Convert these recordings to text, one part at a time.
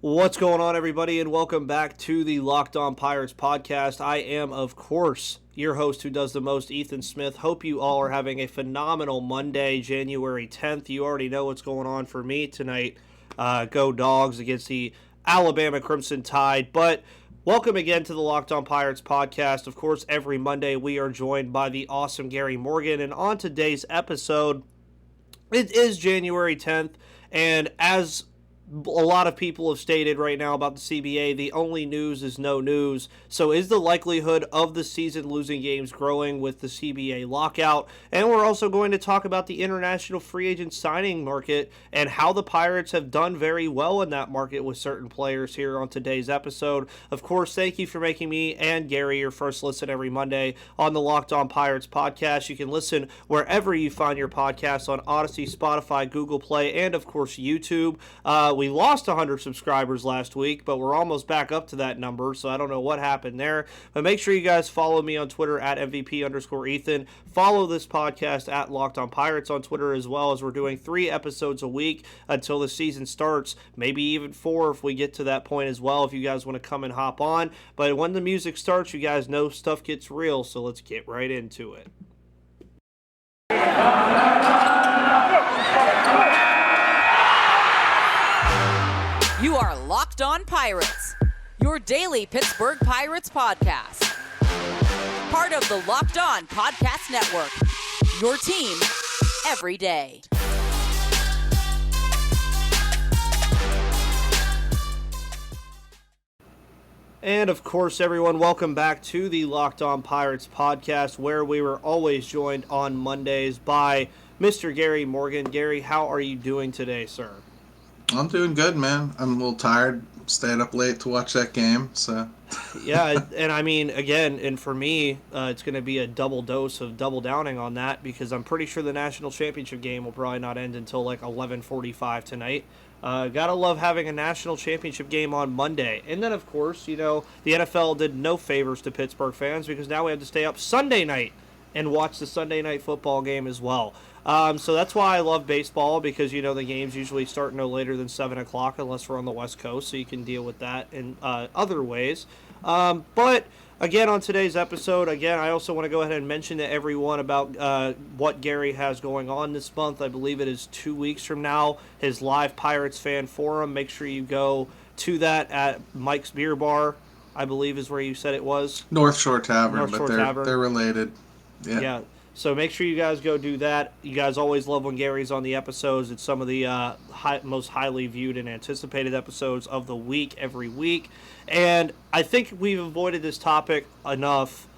What's going on, everybody, and welcome back to the Locked On Pirates podcast. I am, of course, your host who does the most, Ethan Smith. Hope you all are having a phenomenal Monday, January 10th. You already know what's going on for me tonight. Go Dogs against the Alabama Crimson Tide. But welcome again to the Locked On Pirates podcast. Of course, every Monday we are joined by the awesome Gary Morgan. And on today's episode, it is January 10th, and as a lot of people have stated right now about the CBA, the only news is no news. So is the likelihood of the season losing games growing with the CBA lockout? And we're also going to talk about the international free agent signing market and how the Pirates have done very well in that market with certain players here on today's episode. Of course, thank you for making me and Gary your first listen every Monday on the Locked On Pirates podcast. You can listen wherever you find your podcasts on Odyssey, Spotify, Google Play, and of course YouTube. We lost 100 subscribers last week, but we're almost back up to that number, so I don't know what happened there. But make sure you guys follow me on Twitter at MVP_Ethan. Follow this podcast at Locked On Pirates on Twitter as well, as we're doing 3 episodes a week until the season starts, maybe even 4 if we get to that point as well, if you guys want to come and hop on. But when the music starts, you guys know stuff gets real, so let's get right into it. You are Locked On Pirates, your daily Pittsburgh Pirates podcast. Part of the Locked On Podcast Network, your team every day. And of course, everyone, welcome back to the Locked On Pirates podcast, where we were always joined on Mondays by Mr. Gary Morgan. Gary, how are you doing today, sir? I'm doing good, man. I'm a little tired. Stayed up late to watch that game, so. Yeah, and I mean, again, and for me, it's going to be a double dose of double downing on that, because I'm pretty sure the national championship game will probably not end until like 11:45 tonight. Gotta love having a national championship game on Monday. And then, of course, you know, the NFL did no favors to Pittsburgh fans, because now we have to stay up Sunday night and watch the Sunday night football game as well. So that's why I love baseball, because, you know, the games usually start no later than 7 o'clock unless we're on the West Coast, so you can deal with that in other ways. But, again, on today's episode, I also want to go ahead and mention to everyone about what Gary has going on this month. I believe it is 2 weeks from now, his live Pirates fan forum. Make sure you go to that at Mike's Beer Bar, I believe is where you said it was. North Shore Tavern, North Shore but Tavern. They're related. Yeah. So make sure you guys go do that. You guys always love when Gary's on the episodes. It's some of the most highly viewed and anticipated episodes of the week every week. And I think we've avoided this topic enough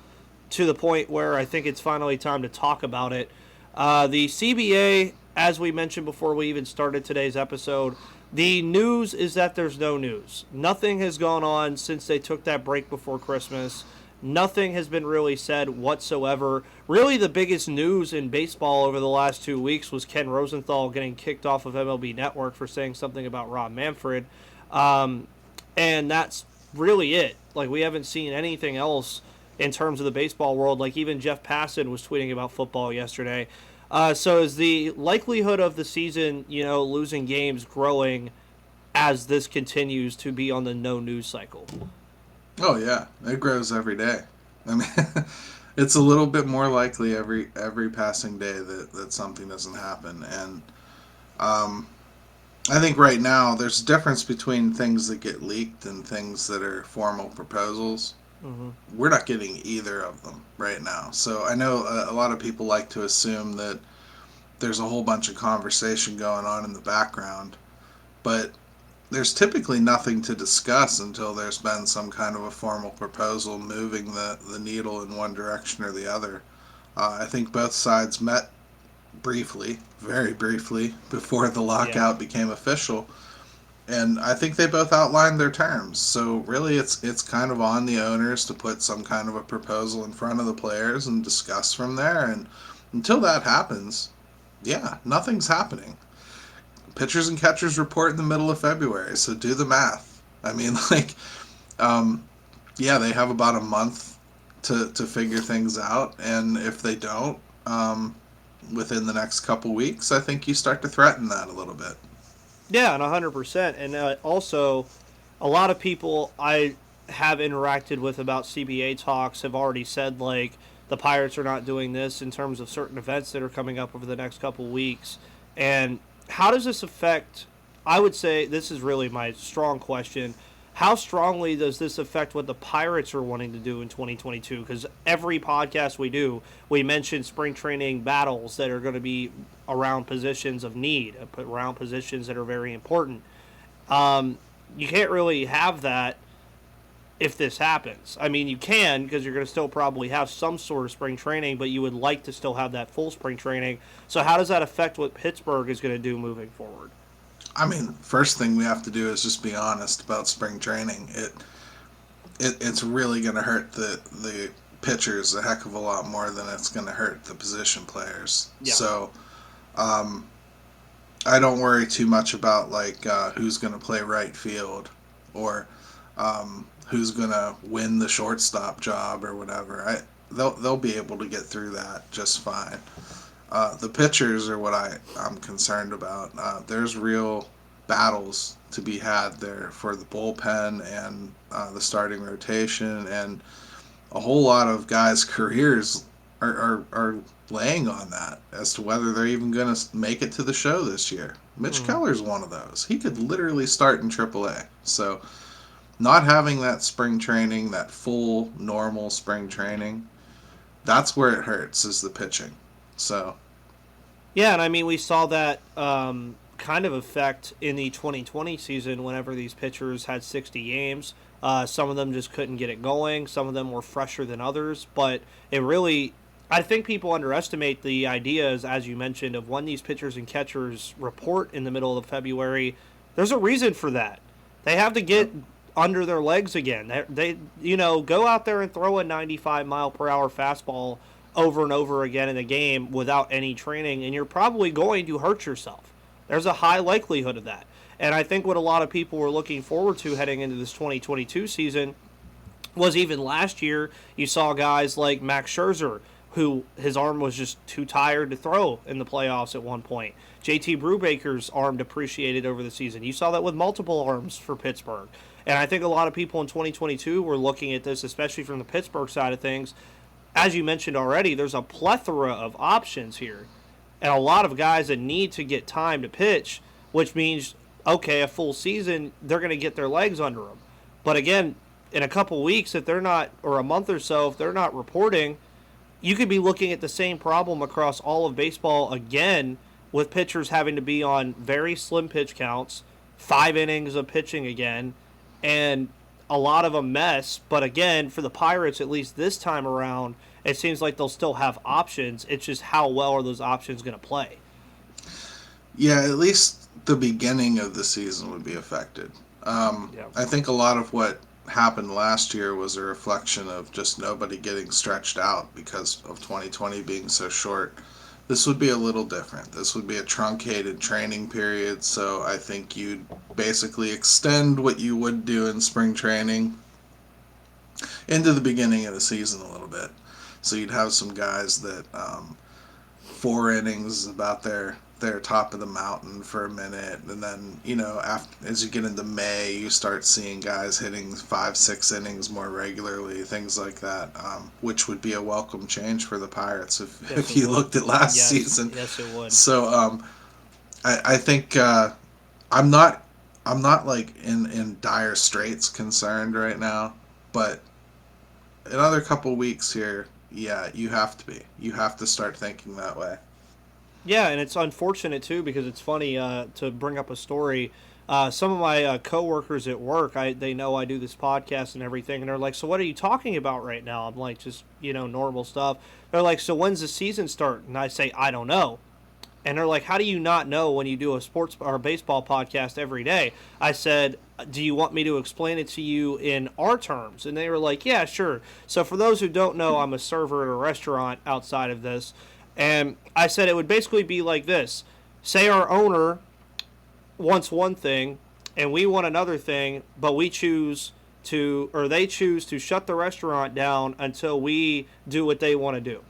to the point where I think it's finally time to talk about it. The CBA, as we mentioned before we even started today's episode, the news is that there's no news. Nothing has gone on since they took that break before Christmas. Nothing has been really said whatsoever. Really, the biggest news in baseball over the last 2 weeks was Ken Rosenthal getting kicked off of MLB Network for saying something about Rob Manfred. And that's really it. Like, we haven't seen anything else in terms of the baseball world. Like, even Jeff Passan was tweeting about football yesterday. So is the likelihood of the season, you know, losing games growing as this continues to be on the no news cycle? Oh, yeah. It grows every day. I mean, it's a little bit more likely every passing day that something doesn't happen. And I think right now there's a difference between things that get leaked and things that are formal proposals. Mm-hmm. We're not getting either of them right now. So I know a lot of people like to assume that there's a whole bunch of conversation going on in the background, but there's typically nothing to discuss until there's been some kind of a formal proposal moving the needle in one direction or the other. I think both sides met briefly, very briefly, before the lockout became official. And I think they both outlined their terms. So really it's kind of on the owners to put some kind of a proposal in front of the players and discuss from there. And until that happens, nothing's happening. Pitchers and catchers report in the middle of February, so do the math. I mean, they have about a month to figure things out, and if they don't, within the next couple weeks, I think you start to threaten that a little bit. Yeah, and 100%. And also, a lot of people I have interacted with about CBA talks have already said, like, the Pirates are not doing this in terms of certain events that are coming up over the next couple weeks. And how does this affect, I would say, this is really my strong question, how strongly does this affect what the Pirates are wanting to do in 2022? Because every podcast we do, we mention spring training battles that are going to be around positions of need, around positions that are very important. You can't really have that if this happens. I mean, you can, because you're going to still probably have some sort of spring training, but you would like to still have that full spring training. So how does that affect what Pittsburgh is going to do moving forward? I mean, first thing we have to do is just be honest about spring training. It's really going to hurt the pitchers a heck of a lot more than it's going to hurt the position players. Yeah. So, I don't worry too much about like who's going to play right field or who's going to win the shortstop job or whatever. They'll be able to get through that just fine. The pitchers are what I'm concerned about. There's real battles to be had there for the bullpen and the starting rotation, and a whole lot of guys' careers are laying on that as to whether they're even going to make it to the show this year. Mitch Keller's one of those. He could literally start in AAA. So not having that spring training, that full normal spring training, that's where it hurts, is the pitching. So, yeah, and I mean, we saw that kind of effect in the 2020 season whenever these pitchers had 60 games. Some of them just couldn't get it going. Some of them were fresher than others. But it really, I think people underestimate the ideas, as you mentioned, of when these pitchers and catchers report in the middle of February. There's a reason for that. They have to get under their legs again. They go out there and throw a 95-mile-per-hour fastball over and over again in a game without any training, and you're probably going to hurt yourself. There's a high likelihood of that. And I think what a lot of people were looking forward to heading into this 2022 season was even last year, you saw guys like Max Scherzer, who his arm was just too tired to throw in the playoffs at one point. JT Brubaker's arm depreciated over the season. You saw that with multiple arms for Pittsburgh. And I think a lot of people in 2022 were looking at this, especially from the Pittsburgh side of things. As you mentioned already, there's a plethora of options here. And a lot of guys that need to get time to pitch, which means, okay, a full season, they're going to get their legs under them. But again, in a couple weeks, if they're not, or a month or so, if they're not reporting, you could be looking at the same problem across all of baseball again, with pitchers having to be on very slim pitch counts, 5 innings of pitching again, and a lot of a mess. But again, for the Pirates, at least this time around, it seems like they'll still have options. It's just how well are those options going to play? Yeah, at least the beginning of the season would be affected. I think a lot of what happened last year was a reflection of just nobody getting stretched out because of 2020 being so short. This would be a little different. This would be a truncated training period, so I think you'd basically extend what you would do in spring training into the beginning of the season a little bit. So you'd have some guys that 4 innings is about their top of the mountain for a minute, and then as you get into May, you start seeing guys hitting 5-6 innings more regularly, things like that, which would be a welcome change for the Pirates if you looked at last season. Yes, it would. So I think I'm not like in dire straits concerned right now, but another couple weeks here, yeah, you have to be. You have to start thinking that way. Yeah, and it's unfortunate, too, because it's funny to bring up a story. Some of my coworkers at work, they know I do this podcast and everything, and they're like, so what are you talking about right now? I'm like, just, normal stuff. They're like, so when's the season start? And I say, I don't know. And they're like, how do you not know when you do a sports or baseball podcast every day? I said, do you want me to explain it to you in our terms? And they were like, yeah, sure. So for those who don't know, I'm a server at a restaurant outside of this. And I said it would basically be like this. Say our owner wants one thing and we want another thing, but they choose to shut the restaurant down until we do what they want to do.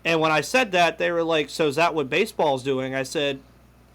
And when I said that, they were like, so is that what baseball's doing? I said,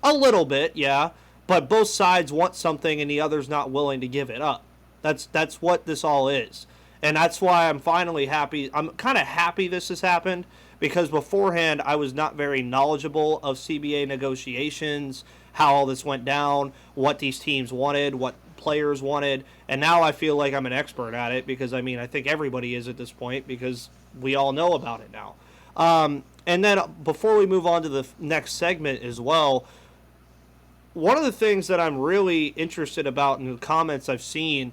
a little bit, yeah, but both sides want something and the other's not willing to give it up. That's what this all is. And that's why I'm finally happy. I'm kind of happy this has happened, because beforehand I was not very knowledgeable of CBA negotiations, how all this went down, what these teams wanted, what players wanted, and now I feel like I'm an expert at it, because I mean, I think everybody is at this point, because we all know about it now. And then before we move on to the next segment as well, one of the things that I'm really interested about in the comments I've seen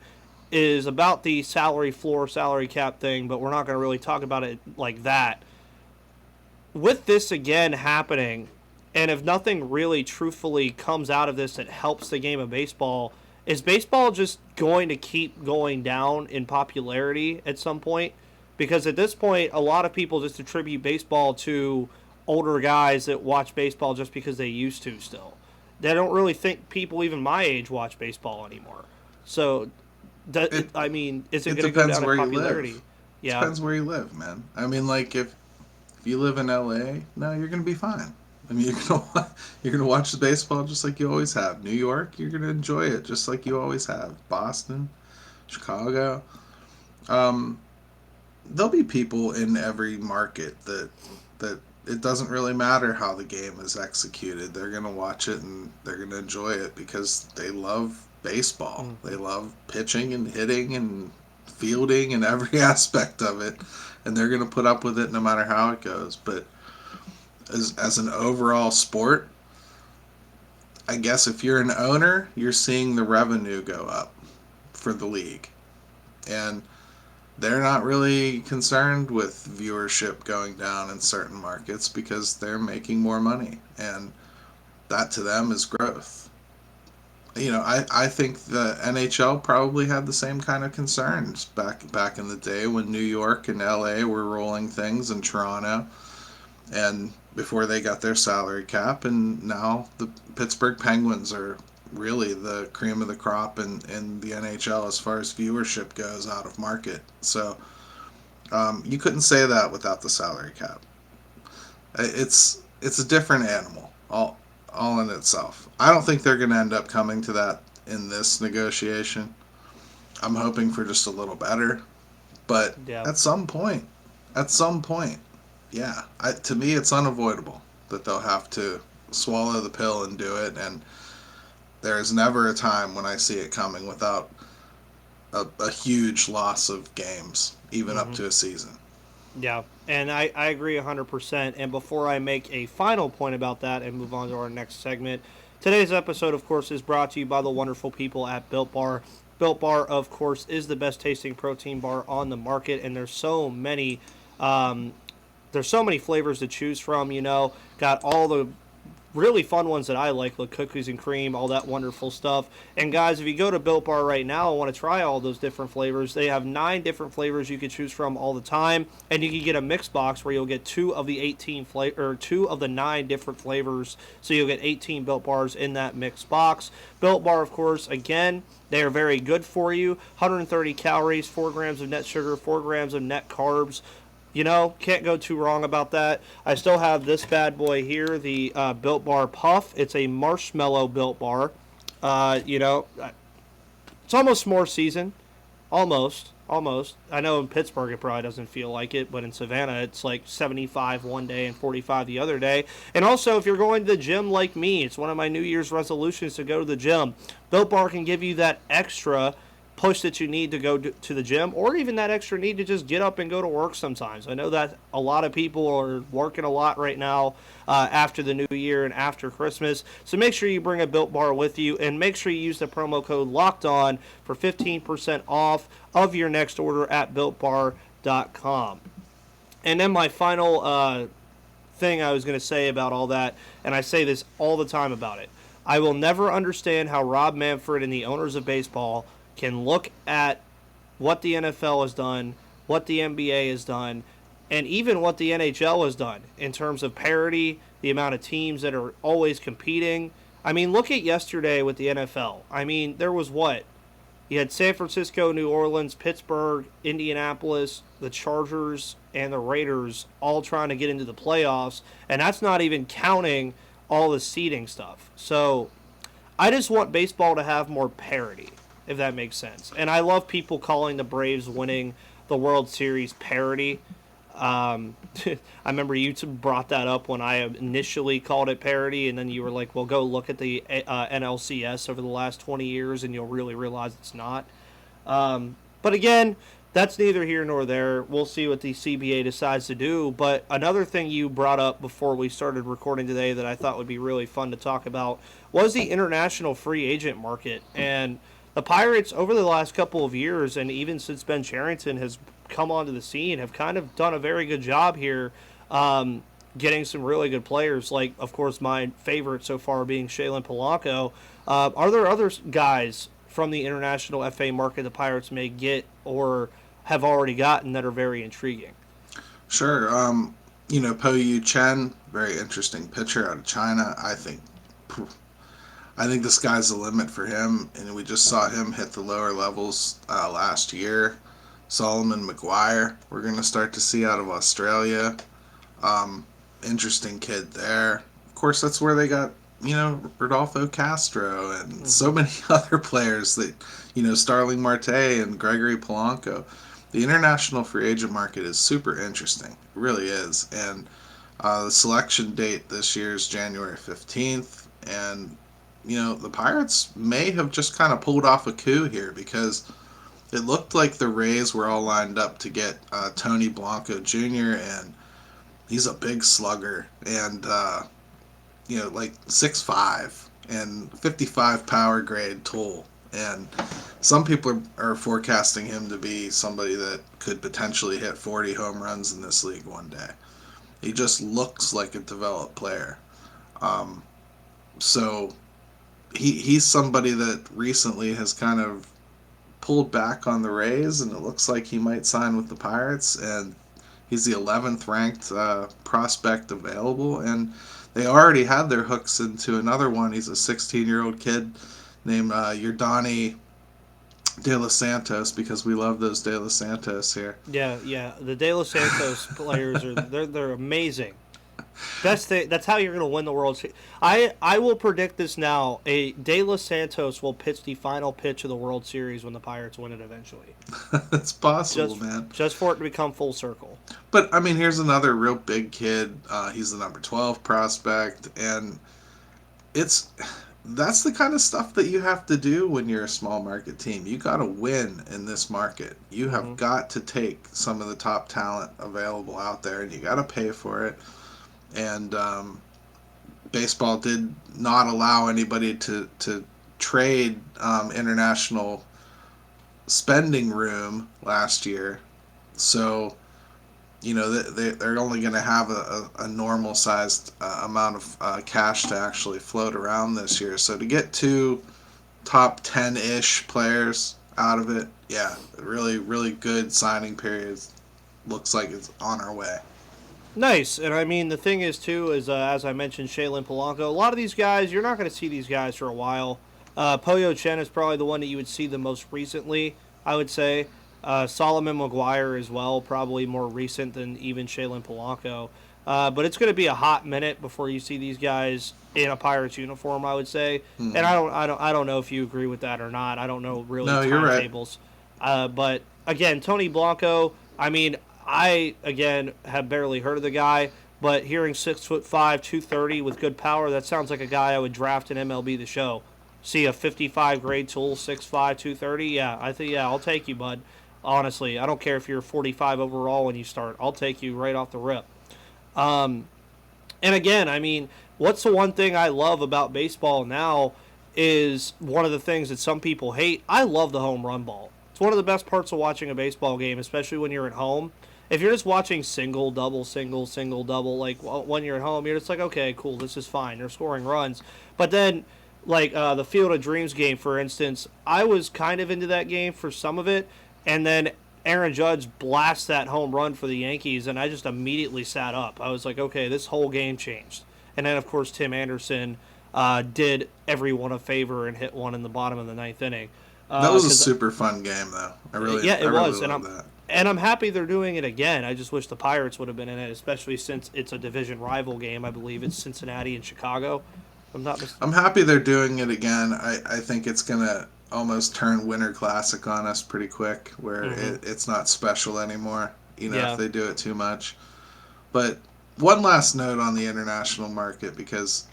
is about the salary floor, salary cap thing, but we're not going to really talk about it like that. With this again happening, and if nothing really truthfully comes out of this that helps the game of baseball, is baseball just going to keep going down in popularity at some point? Because at this point, a lot of people just attribute baseball to older guys that watch baseball just because they used to still. They don't really think people even my age watch baseball anymore. So, is it going to go down in popularity? Yeah, depends where you live, man. I mean, like if you live in LA, no, you're gonna be fine. I mean, you're gonna watch the baseball just like you always have. New York, you're gonna enjoy it just like you always have. Boston, Chicago. There'll be people in every market that it doesn't really matter how the game is executed. They're gonna watch it and they're gonna enjoy it because they love baseball. Mm-hmm. They love pitching and hitting and fielding and every aspect of it, and they're gonna put up with it no matter how it goes. But as an overall sport, I guess if you're an owner, you're seeing the revenue go up for the league, and they're not really concerned with viewership going down in certain markets because they're making more money, and that to them is growth. You know, I think the NHL probably had the same kind of concerns back in the day when New York and LA were rolling things, and Toronto, and before they got their salary cap, and now the Pittsburgh Penguins are really the cream of the crop in the NHL as far as viewership goes out of market. So you couldn't say that without the salary cap. It's a different animal all in itself. I don't think they're going to end up coming to that in this negotiation. I'm hoping for just a little better, but at some point, yeah, to me it's unavoidable that they'll have to swallow the pill and do it, and there is never a time when I see it coming without a huge loss of games, even up to a season. Yeah, and I agree 100%. And before I make a final point about that and move on to our next segment, today's episode, of course, is brought to you by the wonderful people at Built Bar. Built Bar, of course, is the best tasting protein bar on the market, and there's so many flavors to choose from. You know, got all the really fun ones that I like cookies and cream, all that wonderful stuff. And guys, if you go to Built Bar right now and want to try all those different flavors, they have 9 different flavors you can choose from all the time, and you can get a mix box where you'll get 2 of the 9 different flavors, so you'll get 18 Built Bars in that mix box. Built Bar, of course, again, they are very good for you. 130 calories, 4 grams of net sugar, 4 grams of net carbs. You know, can't go too wrong about that. I still have this bad boy here, the Built Bar Puff. It's a marshmallow Built Bar. You know, it's almost s'more season. Almost. I know in Pittsburgh it probably doesn't feel like it, but in Savannah it's like 75 one day and 45 the other day. And also, if you're going to the gym like me, it's one of my New Year's resolutions to go to the gym. Built Bar can give you that extra push that you need to go to the gym, or even that extra need to just get up and go to work sometimes. I know that a lot of people are working a lot right now after the new year and after Christmas, so make sure you bring a Built Bar with you, and make sure you use the promo code LOCKEDON for 15% off of your next order at BuiltBar.com. And then my final thing I was going to say about all that, and I say this all the time about it, I will never understand how Rob Manfred and the owners of baseball can look at what the NFL has done, what the NBA has done, and even what the NHL has done in terms of parity, the amount of teams that are always competing. I mean, look at yesterday with the NFL. I mean, there was what? You had San Francisco, New Orleans, Pittsburgh, Indianapolis, the Chargers, and the Raiders all trying to get into the playoffs, and that's not even counting all the seeding stuff. So I just want baseball to have more parity. if that makes sense. And I love people calling the Braves winning the World Series parody. I remember you brought that up when I initially called it parody, and then you were like, well, go look at the NLCS over the last 20 years, and you'll really realize it's not. But again, that's neither here nor there. We'll see what the CBA decides to do. But another thing you brought up before we started recording today that I thought would be really fun to talk about was the international free agent market. And the Pirates, over the last couple of years, and even since Ben Cherington has come onto the scene, have kind of done a very good job here getting some really good players. Like, of course, my favorite so far being Shaylen Polanco. Are there other guys from the international FA market the Pirates may get or have already gotten that are very intriguing? Sure. Po Yu Chen, very interesting pitcher out of China. I think the sky's the limit for him, and we just saw him hit the lower levels last year. Solomon McGuire, we're going to start to see out of Australia. Interesting kid there. Of course, that's where they got, Rodolfo Castro and so many other players that, Starling Marte and Gregory Polanco. The international free agent market is super interesting. It really is. And the selection date this year is January 15th. And, the Pirates may have just kind of pulled off a coup here because it looked like the Rays were all lined up to get Tony Blanco Jr., and he's a big slugger. And, like 6'5", and 55 power grade tool. And some people are forecasting him to be somebody that could potentially hit 40 home runs in this league one day. He just looks like a developed player. So he's somebody that recently has kind of pulled back on the Rays, and it looks like he might sign with the Pirates. And he's the 11th ranked prospect available, and they already had their hooks into another one. He's a 16-year-old kid named Yordany De Los Santos, because we love those De Los Santos here. Yeah. The De Los Santos players they're amazing. That's how you're going to win the World Series. I will predict this now. A De Los Santos will pitch the final pitch of the World Series when the Pirates win it eventually. It's possible, man. Just for it to become full circle. But, here's another real big kid. He's the number 12 prospect, and that's the kind of stuff that you have to do when you're a small market team. You got to win in this market. You have got to take some of the top talent available out there, and you got to pay for it. And baseball did not allow anybody to trade international spending room last year. So, they're only going to have a normal-sized amount of cash to actually float around this year. So to get two top 10-ish players out of it, yeah, really, really good signing periods. Looks like it's on our way. Nice. And the thing is, too, is as I mentioned, Shaylen Polanco, a lot of these guys, you're not going to see these guys for a while. Po Yu Chen is probably the one that you would see the most recently, I would say. Solomon McGuire as well, probably more recent than even Shaylen Polanco. But it's going to be a hot minute before you see these guys in a Pirates uniform, I would say. And I don't know if you agree with that or not. I don't know really timetables. Right. But again, Tony Blanco, I again have barely heard of the guy, but hearing 6'5", 230 with good power, that sounds like a guy I would draft in MLB The Show. See a 55 grade tool, 6'5", 230. Yeah, I'll take you, bud. Honestly, I don't care if you're 45 overall when you start. I'll take you right off the rip. And again, what's the one thing I love about baseball now is one of the things that some people hate. I love the home run ball. It's one of the best parts of watching a baseball game, especially when you're at home. If you're just watching single, double, like when you're at home, you're just like, okay, cool, this is fine. They're scoring runs. But then, like the Field of Dreams game, for instance, I was kind of into that game for some of it. And then Aaron Judge blasts that home run for the Yankees, and I just immediately sat up. I was like, okay, this whole game changed. And then, of course, Tim Anderson did everyone a favor and hit one in the bottom of the ninth inning. That was a super fun game, though. I really loved that. And I'm happy they're doing it again. I just wish the Pirates would have been in it, especially since it's a division rival game. I believe it's Cincinnati and Chicago. I'm happy they're doing it again. I think it's going to almost turn Winter Classic on us pretty quick, where it's not special anymore, if they do it too much. But one last note on the international market, because,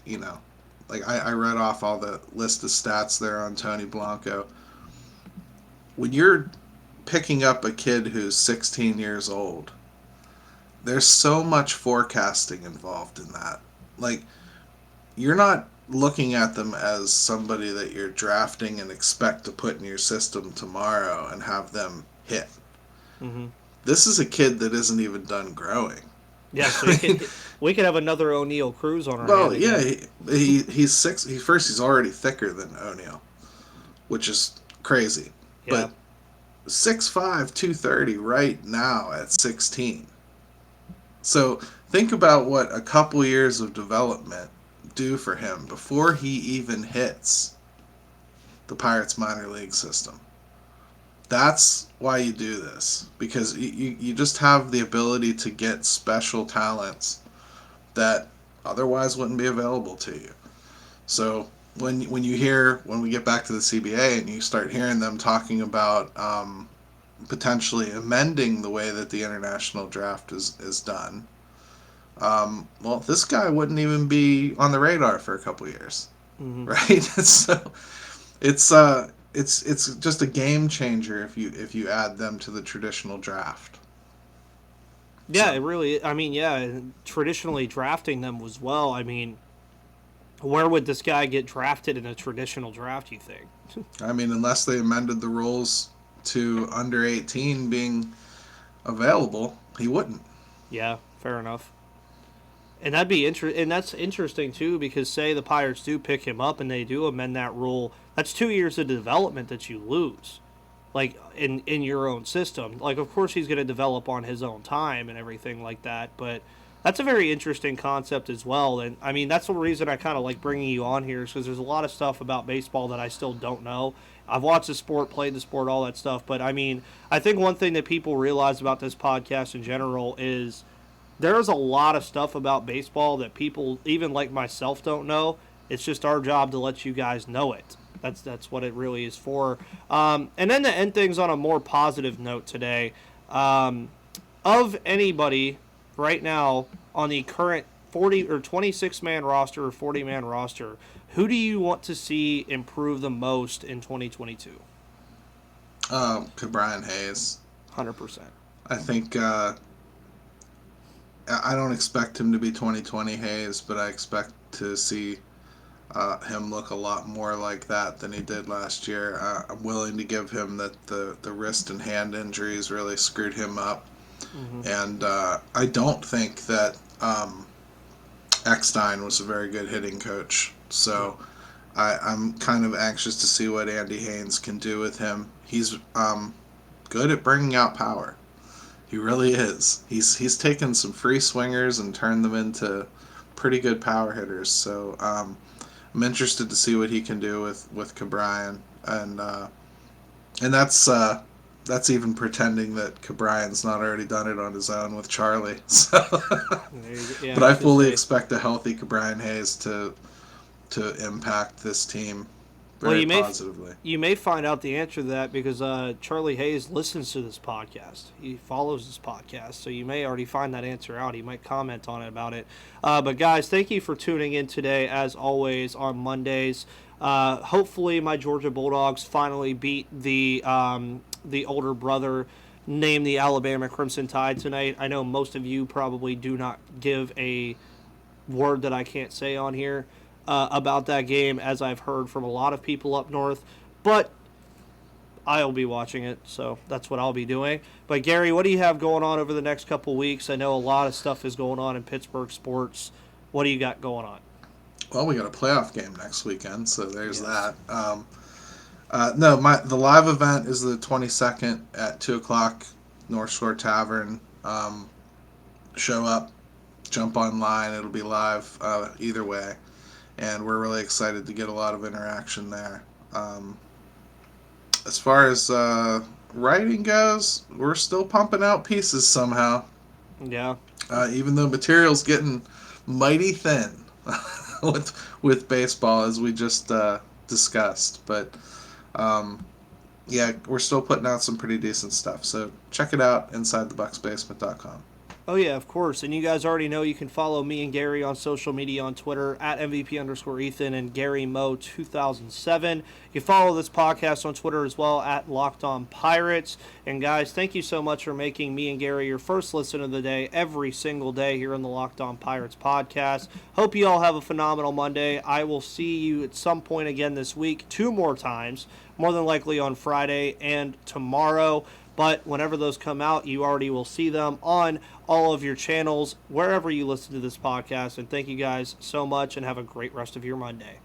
like I read off all the list of stats there on Tony Blanco. When you're picking up a kid who's 16 years old, there's so much forecasting involved in that. Like, you're not looking at them as somebody that you're drafting and expect to put in your system tomorrow and have them hit. Mm-hmm. This is a kid that isn't even done growing. Yeah, so we could have another O'Neal Cruz on our Well, hand. Yeah, he's six. He's already thicker than O'Neal, which is crazy. Yeah. But 6'5", 230 right now at 16. So think about what a couple years of development do for him before he even hits the Pirates minor league system. That's why you do this, because you just have the ability to get special talents that otherwise wouldn't be available to you. So when we get back to the CBA and you start hearing them talking about potentially amending the way that the international draft is done, well, this guy wouldn't even be on the radar for a couple years, right? So it's just a game changer if you add them to the traditional draft. Yeah, it really. I mean, yeah, traditionally drafting them was well. I mean, where would this guy get drafted in a traditional draft, you think? I mean, unless they amended the rules to under 18 being available, he wouldn't. Yeah, fair enough. And that'd be and that's interesting too, because say the Pirates do pick him up and they do amend that rule, that's 2 years of development that you lose, like in your own system. Like, of course he's going to develop on his own time and everything like that, but that's a very interesting concept as well. And I mean, that's the reason I kind of like bringing you on here, is because there's a lot of stuff about baseball that I still don't know. I've watched the sport, played the sport, all that stuff, but I mean, I think one thing that people realize about this podcast in general is there's a lot of stuff about baseball that people, even like myself, don't know. It's just our job to let you guys know it. That's what it really is for. And then to end things on a more positive note today, of anybody right now on the current 40 or 26-man roster or 40-man roster, who do you want to see improve the most in 2022? Brian Hayes. 100%. I think I don't expect him to be 2020 Hayes, but I expect to see him look a lot more like that than he did last year. I'm willing to give him that the wrist and hand injuries really screwed him up. And I don't think that Eckstein was a very good hitting coach. So I'm kind of anxious to see what Andy Haynes can do with him. He's good at bringing out power. He really is. He's taken some free swingers and turned them into pretty good power hitters. So I'm interested to see what he can do with Ke'Bryan, and that's even pretending that Ke'Bryan's not already done it on his own with Charlie. So, Yeah, but I fully expect a healthy Ke'Bryan Hayes to impact this team very positively. You may find out the answer to that because Charlie Hayes listens to this podcast. He follows this podcast, so you may already find that answer out. He might comment on it about it. But guys, thank you for tuning in today, as always, on Mondays. Hopefully my Georgia Bulldogs finally beat the older brother named the Alabama Crimson Tide tonight. I know most of you probably do not give a word that I can't say on here about that game, as I've heard from a lot of people up north, but I'll be watching it, so that's what I'll be doing. But Gary, what do you have going on over the next couple weeks? I know a lot of stuff is going on in Pittsburgh sports. What do you got going on? Well, we got a playoff game next weekend, so there's that. The live event is the 22nd at 2 o'clock, North Shore Tavern. Show up, jump online. It'll be live either way. And we're really excited to get a lot of interaction there. As far as writing goes, we're still pumping out pieces somehow. Yeah. Even though material's getting mighty thin with baseball, as we just discussed. But Yeah, we're still putting out some pretty decent stuff. So check it out, InsideTheBucksBasement.com. Oh, yeah, of course. And you guys already know you can follow me and Gary on social media on Twitter at MVP_Ethan and GaryMo2007. You can follow this podcast on Twitter as well at Locked On Pirates. And guys, thank you so much for making me and Gary your first listen of the day every single day here on the Locked On Pirates podcast. Hope you all have a phenomenal Monday. I will see you at some point again this week, 2 more times, more than likely on Friday and tomorrow. But whenever those come out, you already will see them on all of your channels, wherever you listen to this podcast. And thank you guys so much, and have a great rest of your Monday.